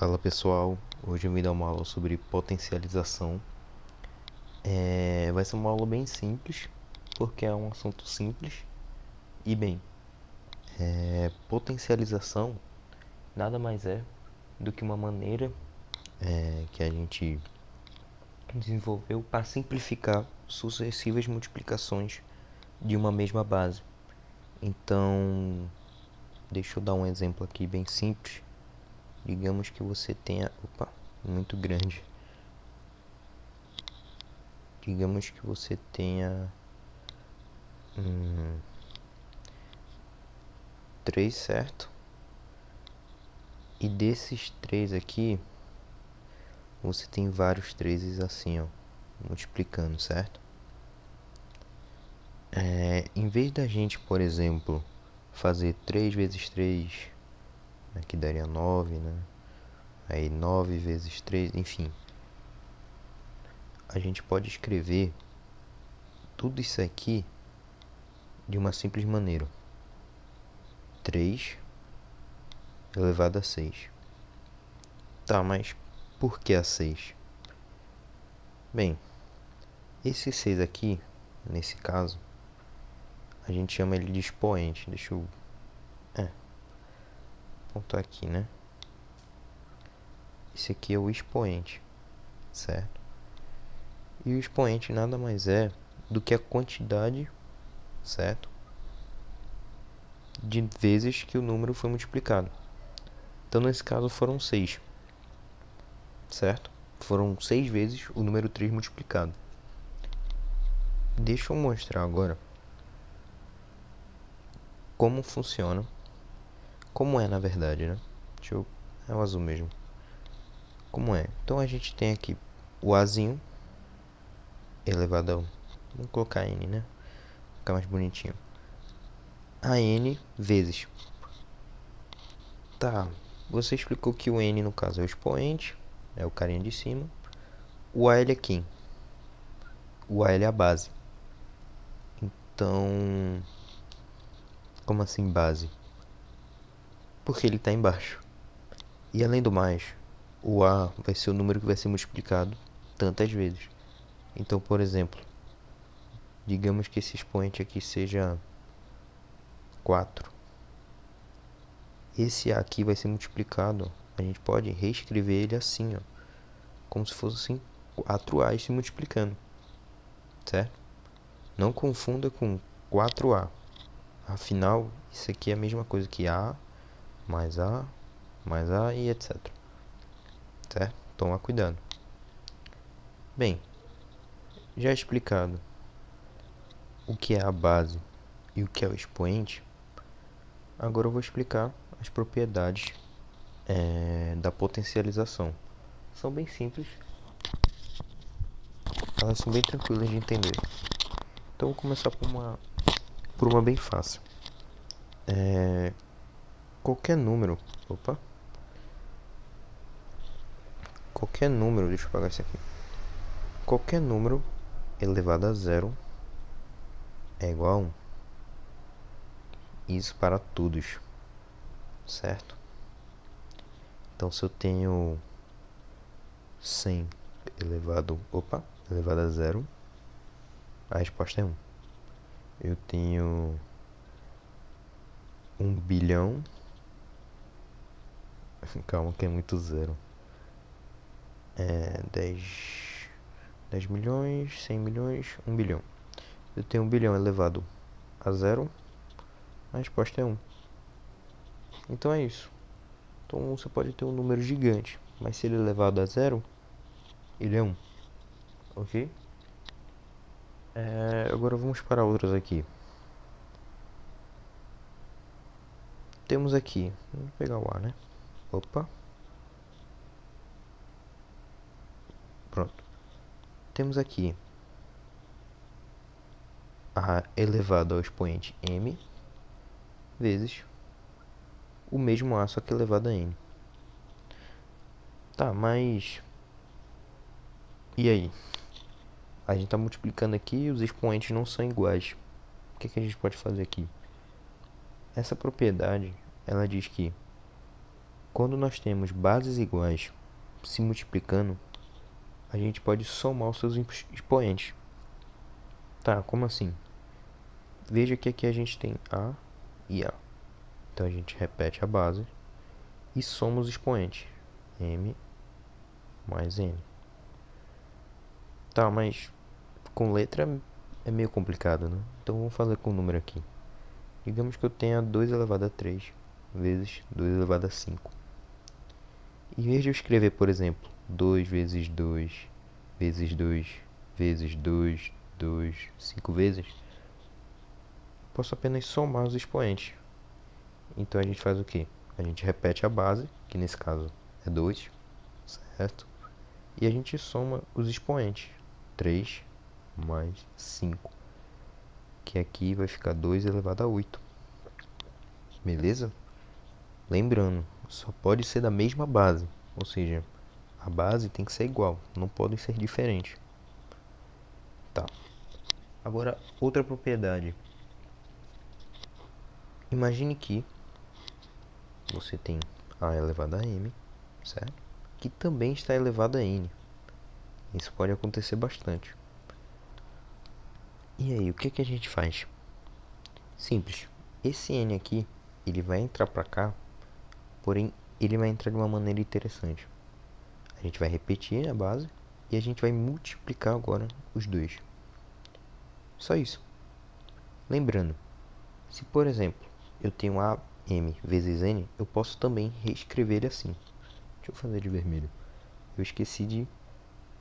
Fala pessoal, hoje eu vim dar uma aula sobre potencialização. Vai ser uma aula bem simples, porque é um assunto simples. E bem, potencialização nada mais é do que uma maneira que a gente desenvolveu para simplificar sucessivas multiplicações de uma mesma base. Então, deixa eu dar um exemplo aqui bem simples. Digamos que você tenha... Opa, muito grande. Digamos que você tenha 3, certo? E desses 3 aqui, você tem vários 3 assim, ó, multiplicando, certo? Em vez da gente, por exemplo, fazer 3 vezes 3, né, que daria 9, né? Aí 9 vezes 3, enfim. A gente pode escrever tudo isso aqui de uma simples maneira. 3 elevado a 6. Tá, mas por que a 6? Bem, esse 6 aqui, nesse caso, a gente chama ele de expoente. Deixa eu apontar aqui, né? Esse aqui é o expoente, certo? E o expoente nada mais é do que a quantidade, certo? De vezes que o número foi multiplicado. Então, nesse caso, foram 6, certo? Foram 6 vezes o número 3 multiplicado. Deixa eu mostrar agora como funciona. Como é, na verdade, né? É o azul mesmo. Como é? Então, a gente tem aqui o Azinho elevado a... Vamos colocar N, né? Ficar mais bonitinho. A N vezes. Tá, você explicou que o N no caso é o expoente, é o carinha de cima. O AL é quem? O AL é a base. Então, como assim base? Porque ele está embaixo. E além do mais, o A vai ser o número que vai ser multiplicado tantas vezes. Então, por exemplo, digamos que esse expoente aqui seja 4. Esse A aqui vai ser multiplicado. A gente pode reescrever ele assim, ó, como se fossem 4A's se multiplicando, certo? Não confunda com 4A. Afinal, isso aqui é a mesma coisa que A, mais A, mais A e etc. Certo? Toma cuidado. Bem, já explicado o que é a base e o que é o expoente, agora eu vou explicar as propriedades da potencialização. São bem simples, elas são bem tranquilas de entender. Então vou começar por uma bem fácil. Qualquer número, qualquer número, deixa eu apagar isso aqui. Qualquer número elevado a zero é igual a 1. Isso para todos, certo? Então, se eu tenho 100 elevado a zero, a resposta é 1. Eu tenho 1 bilhão, calma que é muito zero, 10 milhões, 100 milhões, 1 bilhão. Eu tenho 1 bilhão elevado a zero, a resposta é 1. Então é isso. Então você pode ter um número gigante, mas se ele é elevado a zero, ele é 1. Ok? Agora vamos para outras aqui. Temos aqui, vamos pegar o A, né? Pronto. Temos aqui A elevado ao expoente M vezes o mesmo A, só que elevado a N. Tá, mas... E aí? A gente está multiplicando aqui e os expoentes não são iguais. O que a gente pode fazer aqui? Essa propriedade, ela diz que quando nós temos bases iguais se multiplicando, a gente pode somar os seus expoentes. Tá, como assim? Veja que aqui a gente tem A e A. Então a gente repete a base e soma os expoentes. M mais N. Tá, mas com letra é meio complicado, né? Então vamos fazer com o número aqui. Digamos que eu tenha 2 elevado a 3 vezes 2 elevado a 5. Em vez de eu escrever, por exemplo, 2 vezes 2 vezes 2 vezes 2, 2, 5 vezes, posso apenas somar os expoentes. Então a gente faz o quê? A gente repete a base, que nesse caso é 2, certo? E a gente soma os expoentes. 3 mais 5, que aqui vai ficar 2 elevado a 8. Beleza? Lembrando, só pode ser da mesma base, ou seja, a base tem que ser igual, não podem ser diferentes. Tá. Agora, outra propriedade. Imagine que você tem A elevado a M, certo? Que também está elevado a N. Isso pode acontecer bastante. E aí, o que que a gente faz? Simples. Esse N aqui, ele vai entrar para cá, porém, ele vai entrar de uma maneira interessante. A gente vai repetir a base e a gente vai multiplicar agora os dois. Só isso. Lembrando, se por exemplo, eu tenho AM vezes N, eu posso também reescrever ele assim. Deixa eu fazer de vermelho. Eu esqueci de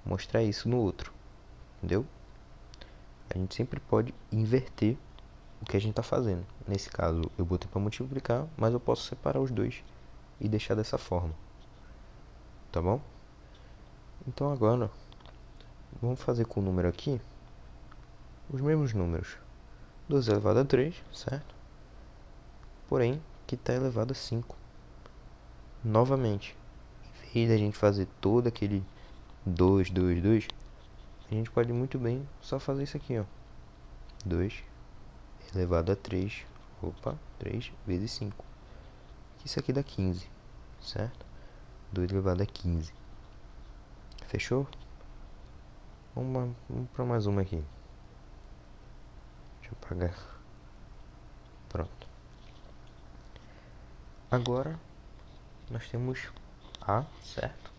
mostrar isso no outro. Entendeu? A gente sempre pode inverter o que a gente está fazendo. Nesse caso, eu botei para multiplicar, mas eu posso separar os dois e deixar dessa forma. Tá bom? Então agora, vamos fazer com o número aqui os mesmos números. 2 elevado a 3, certo? Porém, que está elevado a 5. Novamente, em vez da gente fazer todo aquele 2, 2, 2, a gente pode muito bem só fazer isso aqui, ó. 2 elevado a 3, 3 vezes 5. Isso aqui dá 15, certo? 2 elevado a 15. Fechou? Vamos para mais uma aqui. Deixa eu apagar. Pronto. Agora, nós temos A, certo?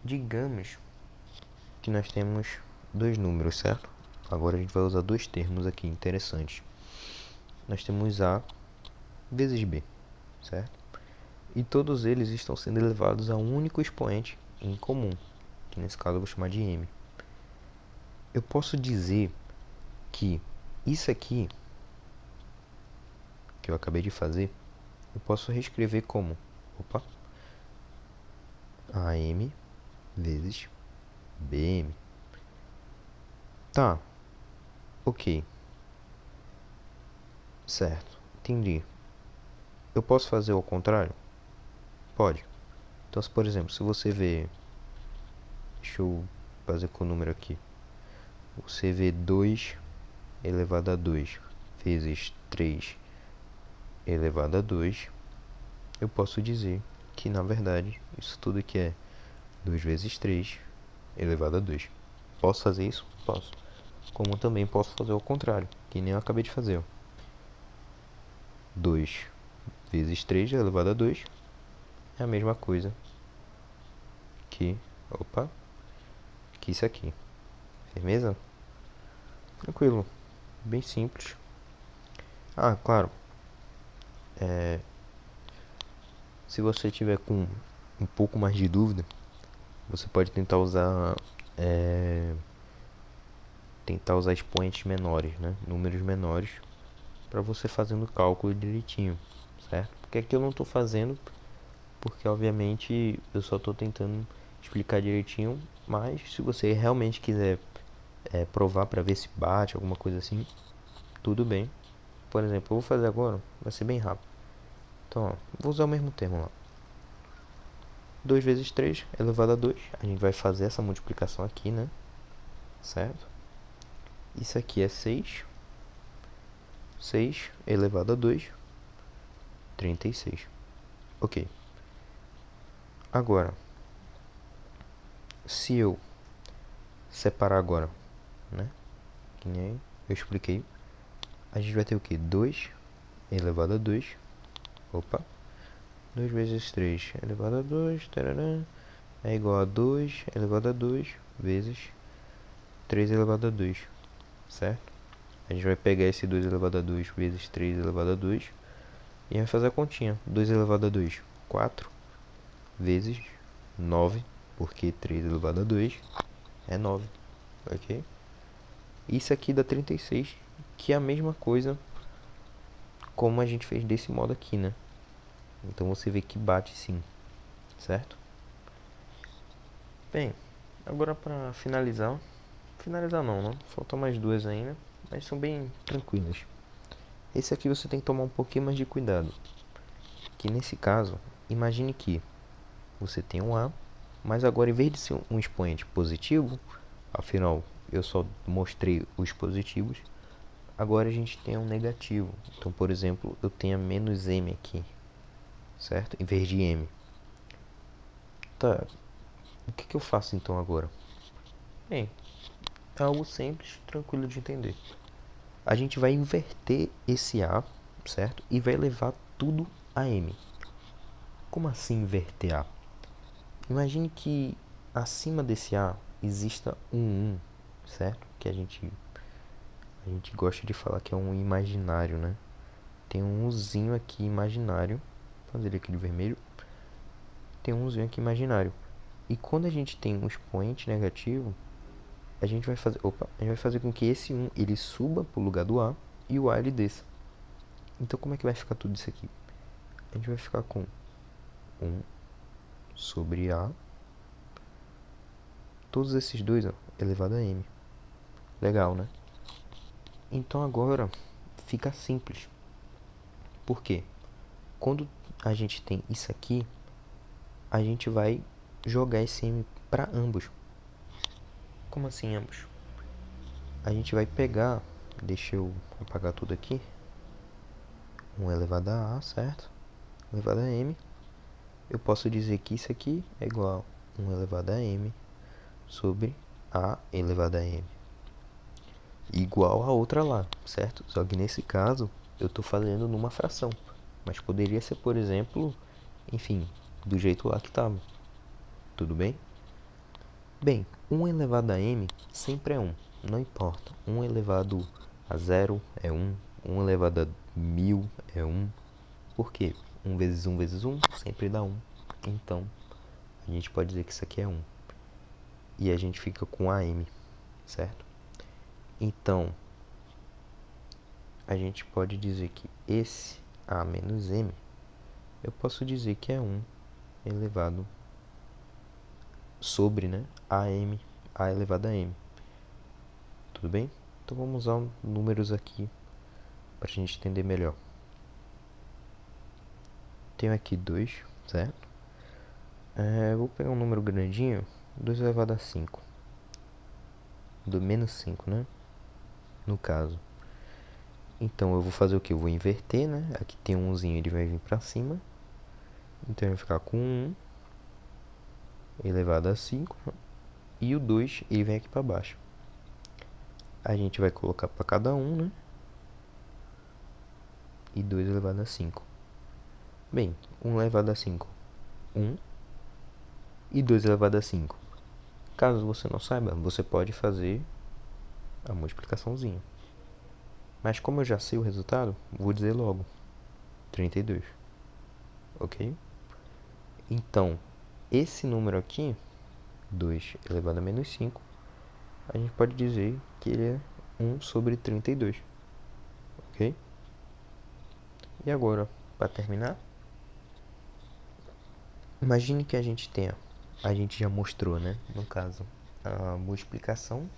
Digamos que nós temos dois números, certo? Agora a gente vai usar dois termos aqui interessantes. Nós temos A vezes B, certo? E todos eles estão sendo elevados a um único expoente em comum, que nesse caso eu vou chamar de M. Eu posso dizer que isso aqui, que eu acabei de fazer, eu posso reescrever como AM vezes BM. Tá, ok. Certo, entendi. Eu posso fazer ao contrário? Pode. Então, por exemplo, se você vê... Deixa eu fazer com o número aqui. Você vê 2 elevado a 2 vezes 3 elevado a 2. Eu posso dizer que, na verdade, isso tudo aqui é 2 vezes 3 elevado a 2. Posso fazer isso? Posso. Como também posso fazer ao contrário, que nem eu acabei de fazer. 2 vezes 3 elevado a 2 é a mesma coisa que... que isso aqui. Firmeza? Tranquilo. Bem simples. Ah, claro. Se você tiver com um pouco mais de dúvida, você pode tentar usar expoentes menores, né? Números menores, para você fazendo o cálculo direitinho, certo? Porque aqui eu não estou fazendo, porque obviamente eu só estou tentando explicar direitinho, mas se você realmente quiser provar para ver se bate, alguma coisa assim, tudo bem. Por exemplo, eu vou fazer agora, vai ser bem rápido. Então, ó, vou usar o mesmo termo lá. 2 vezes 3 elevado a 2. A gente vai fazer essa multiplicação aqui, né? Certo? Isso aqui é 6. 6 elevado a 2. 36. Ok. Agora, se eu separar agora, né? Que nem eu expliquei. A gente vai ter o que? 2 elevado a 2. Opa. 2 vezes 3 elevado a 2. Tarará, é igual a 2 elevado a 2 vezes 3 elevado a 2. Certo? A gente vai pegar esse 2 elevado a 2 vezes 3 elevado a 2 e vai fazer a continha. 2 elevado a 2, 4 vezes 9, porque 3 elevado a 2 é 9, ok? Isso aqui dá 36, que é a mesma coisa como a gente fez desse modo aqui, né? Então você vê que bate sim, certo? Bem, agora para finalizar, não, né? Faltam mais duas ainda, mas são bem tranquilas. Esse aqui você tem que tomar um pouquinho mais de cuidado, que nesse caso, imagine que você tem um A, mas agora em vez de ser um expoente positivo, afinal eu só mostrei os positivos, agora a gente tem um negativo. Então, por exemplo, eu tenho menos m aqui, certo? Em vez de m. Tá, o que eu faço então agora? Bem, é algo simples, tranquilo de entender. A gente vai inverter esse A, certo? E vai levar tudo a m. Como assim inverter A? Imagine que acima desse A exista um 1, certo? Que a gente gosta de falar que é um imaginário, né? Tem um Uzinho aqui imaginário. Vou fazer ele aqui de vermelho. Tem um Uzinho aqui imaginário. E quando a gente tem um expoente negativo, a gente vai fazer com que esse 1 ele suba para o lugar do A e o A ele desça. Então como é que vai ficar tudo isso aqui? A gente vai ficar com 1 sobre A, todos esses dois, ó, elevado a m. Legal, né? Então agora fica simples. Por quê? Quando a gente tem isso aqui, a gente vai jogar esse m para ambos. Como assim ambos? A gente vai pegar, deixa eu apagar tudo aqui, 1 elevado a A, certo? Elevado a m. Eu posso dizer que isso aqui é igual a 1 elevado a m sobre A elevado a m. Igual a outra lá, certo? Só que nesse caso, eu estou fazendo numa fração. Mas poderia ser, por exemplo, enfim, do jeito lá que estava. Tudo bem? Bem, 1 elevado a m sempre é 1. Não importa. 1 elevado a 0 é 1. 1 elevado a 1000 é 1. Por quê? 1 vezes 1 vezes 1 sempre dá 1. Então, a gente pode dizer que isso aqui é 1. E a gente fica com AM, certo? Então, a gente pode dizer que esse A menos M, eu posso dizer que é 1 elevado sobre, né, AM, A elevado a M. Tudo bem? Então vamos usar números aqui para a gente entender melhor. Tenho aqui 2, certo? Vou pegar um número grandinho, 2 elevado a 5. Do menos 5, né? No caso. Então eu vou fazer o que? Eu vou inverter, né? Aqui tem um 1zinho, ele vai vir para cima. Então vai ficar com 1 elevado a 5. E o 2 ele vem aqui para baixo. A gente vai colocar para cada um, né? E 2 elevado a 5. Bem, 1 elevado a 5, 1. E 2 elevado a 5. Caso você não saiba, você pode fazer a multiplicaçãozinha. Mas como eu já sei o resultado, vou dizer logo. 32. Ok? Então, esse número aqui, 2 elevado a menos 5, a gente pode dizer que ele é 1 sobre 32. Ok? E agora, para terminar, imagine que a gente já mostrou, né? No caso, a multiplicação,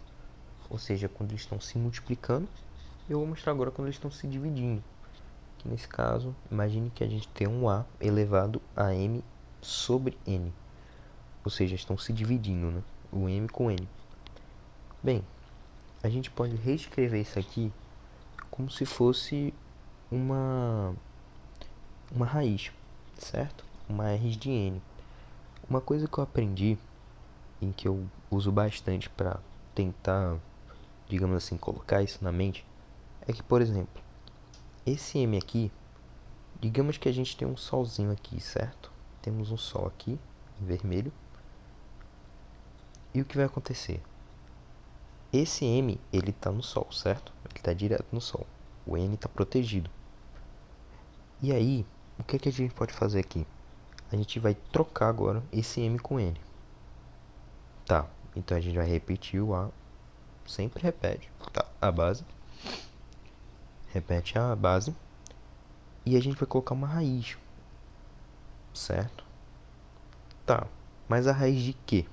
ou seja, quando eles estão se multiplicando. Eu vou mostrar agora quando eles estão se dividindo. Que nesse caso, imagine que a gente tem um A elevado a M sobre N. Ou seja, estão se dividindo, né? O M com N. Bem, a gente pode reescrever isso aqui como se fosse uma uma raiz, certo? Uma raiz de n. Uma coisa que eu aprendi, em que eu uso bastante para tentar, digamos assim, colocar isso na mente, é que, por exemplo, esse m aqui, digamos que a gente tem um solzinho aqui, certo? Temos um sol aqui, em vermelho. E o que vai acontecer? Esse m, ele está no sol, certo? Ele está direto no sol. O n está protegido. E aí, o que a gente pode fazer aqui? A gente vai trocar agora esse m com n. Tá, então a gente vai repetir o a. Sempre repete, tá? A base. Repete a base. E a gente vai colocar uma raiz. Certo? Tá, mas a raiz de quê?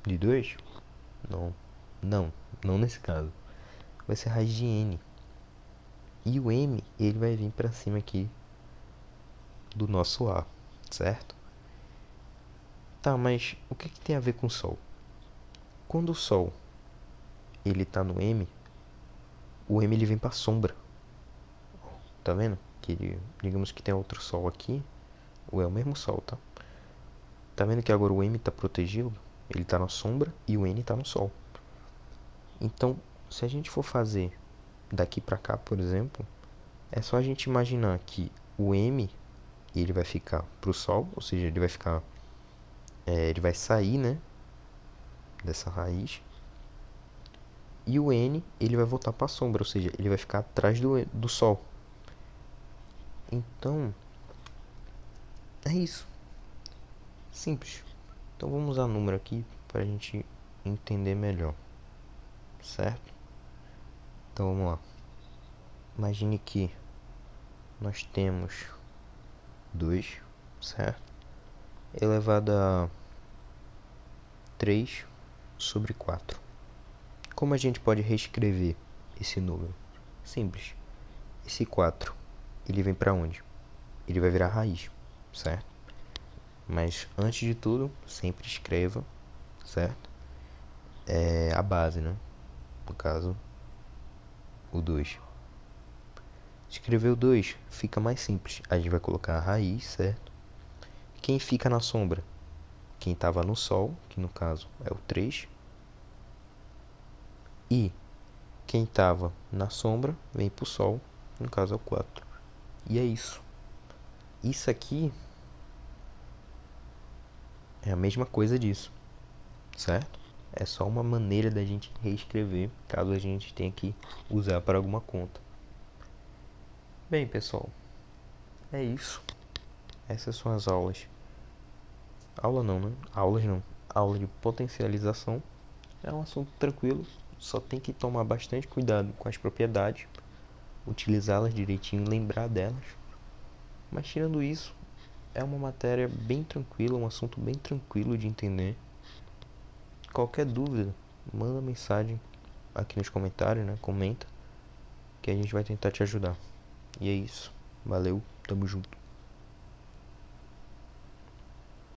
De 2? Não, não nesse caso. Vai ser a raiz de n. E o m, ele vai vir para cima aqui do nosso a, certo? Tá, mas o que tem a ver com o Sol? Quando o Sol ele está no M, o M ele vem para a sombra. Tá vendo? Que ele, digamos que tem outro Sol aqui, ou é o mesmo Sol, tá? Tá vendo que agora o M está protegido? Ele está na sombra e o N está no Sol. Então, se a gente for fazer daqui para cá, por exemplo, é só a gente imaginar que o M ele vai ficar pro Sol, ou seja, ele vai ficar, ele vai sair, né, dessa raiz. E o N ele vai voltar para a sombra, ou seja, ele vai ficar atrás do Sol. Então, é isso. Simples. Então vamos usar número aqui para a gente entender melhor. Certo? Então vamos lá. Imagine que nós temos 2, certo? Elevado a 3 sobre 4. Como a gente pode reescrever esse número? Simples. Esse 4, ele vem para onde? Ele vai virar raiz, certo? Mas antes de tudo, sempre escreva, certo? É a base, né? No caso, o 2. Escrever o 2 fica mais simples. A gente vai colocar a raiz, certo? Quem fica na sombra? Quem estava no Sol, que no caso é o 3. E quem estava na sombra vem para o Sol, no caso é o 4. E é isso. Isso aqui é a mesma coisa disso, certo? É só uma maneira da gente reescrever, caso a gente tenha que usar para alguma conta. Bem, pessoal, é isso. Essas são as aulas. Aula não, né? Aulas não. Aula de potencialização. É um assunto tranquilo, só tem que tomar bastante cuidado com as propriedades, utilizá-las direitinho, lembrar delas. Mas tirando isso, é uma matéria bem tranquila, um assunto bem tranquilo de entender. Qualquer dúvida, manda mensagem aqui nos comentários, né? Comenta, que a gente vai tentar te ajudar. E é isso. Valeu, tamo junto.